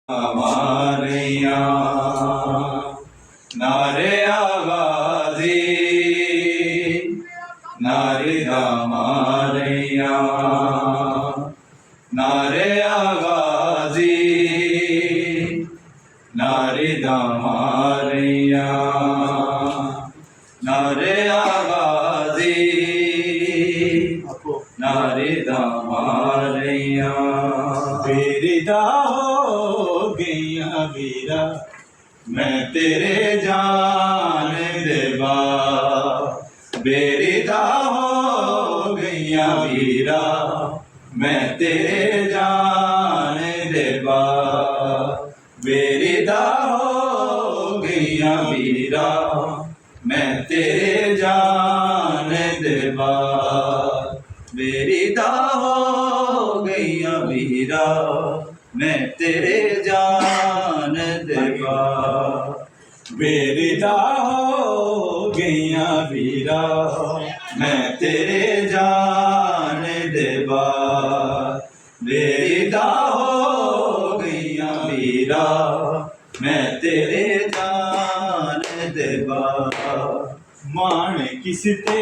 हमारिया नारे आगाजी नारे हमारिया नारे आगाजी नारे हमारिया नारे आगाजी नारे हमारिया बेरिदा हो गया वीरा मैं तेरे जान देवा बेरिदा हो गया वीरा मैं तेरे जान देवा बेरिदा हो गया वीरा मैं तेरे जान देवा बेरिदा हो गया वीरा मैं तेरे जान देवा बेरिदा हो गया वीरा मैं तेरे जान देवा बेरिदा हो गया वीरा मैं तेरे जान देवा मान किसते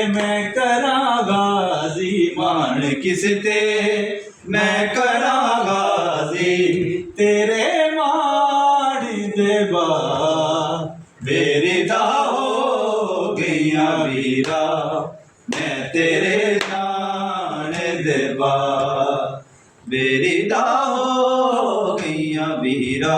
मैं करा गाजी मान किसते मैं करा गाजी तेरे माड़ी देवा बेरिदा हो गया वीरा मैं तेरे जान देवा बेरिदा हो गया वीरा